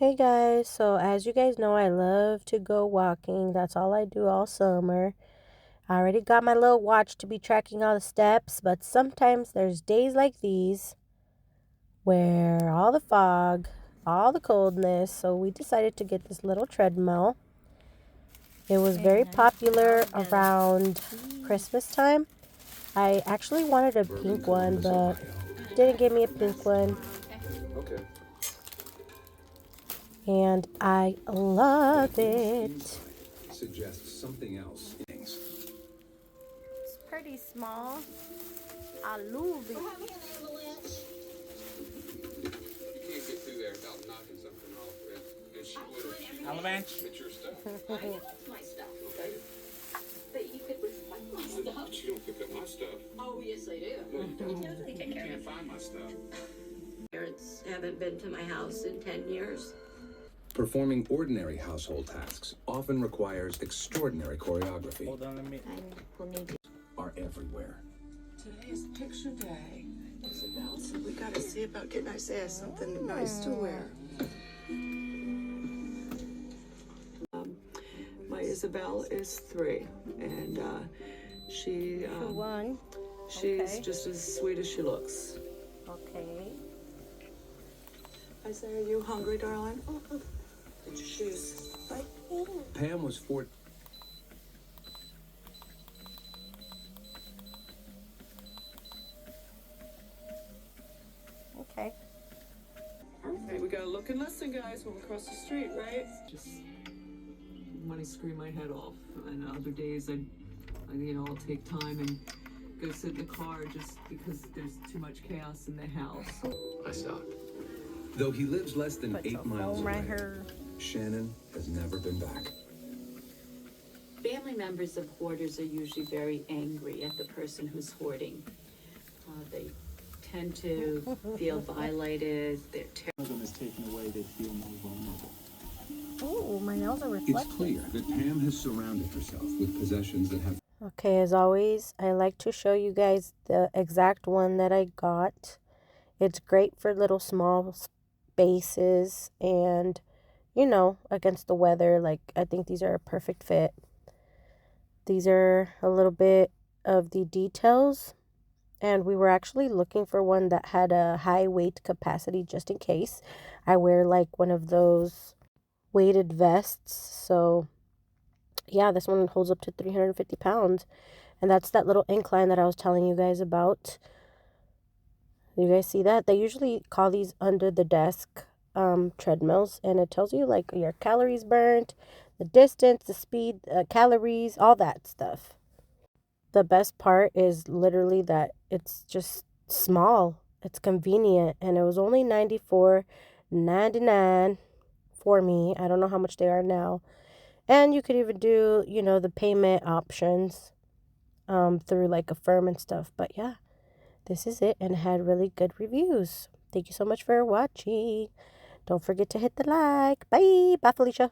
Hey guys, so as you guys know, I love to go walking. That's all I do all summer. I already got my little watch to be tracking all the steps, but sometimes there's days like these where all the fog, all the coldness, so we decided to get this little treadmill. It was very popular around Christmas time. I actually wanted a pink one, but didn't give me a pink one. Okay. And I love it. Suggests something else. It's pretty small. I love it. You can't get through there without knocking something off. And she would have. Avalanche. It's your stuff. I know it's my stuff. Okay. But you could reflect my stuff. But you don't pick up my stuff. Oh, yes, I do. No, you don't. Totally take You care of can't it. find my stuff. Parents haven't been to my house in 10 years. Performing ordinary household tasks often requires extraordinary choreography. Hold on, let me. We'll need to. Are everywhere. Today is picture day, Isabel, so we gotta see about getting Isaiah something nice to wear. My Isabel is 3, and she's Okay. just as sweet as she looks. Okay. Isaiah, are you hungry, darling? Get your shoes. Pam was 4. Okay. Okay, we gotta look and listen, guys, when we cross the street, right? Just want to scream my head off. And other days, I'll take time and go sit in the car just because there's too much chaos in the house. I stopped. Though he lives less than Put 8 some miles foam away, right here. Shannon has never been back. Family members of hoarders are usually very angry at the person who's hoarding. They tend to feel violated. They're One of them is taken away, they feel more vulnerable. Oh, my nails are It's reflecting. clear that Pam has surrounded herself with possessions that have Okay, as always, I like to show you guys the exact one that I got. It's great for little small spaces and, against the weather. Like, I think these are a perfect fit. These are a little bit of the details. And we were actually looking for one that had a high weight capacity just in case. I wear like one of those weighted vests. So yeah, this one holds up to 350 pounds. And that's that little incline that I was telling you guys about. You guys see that? They usually call these under the desk treadmills. And it tells you like your calories burned, the distance, the speed, calories, all that stuff. The best part is literally that it's just small. It's convenient. And it was only $94.99 for me. I don't know how much they are now. And you could even do, the payment options through like Affirm and stuff. But yeah, this is it. And it had really good reviews. Thank you so much for watching. Don't forget to hit the like. Bye. Bye, Felicia.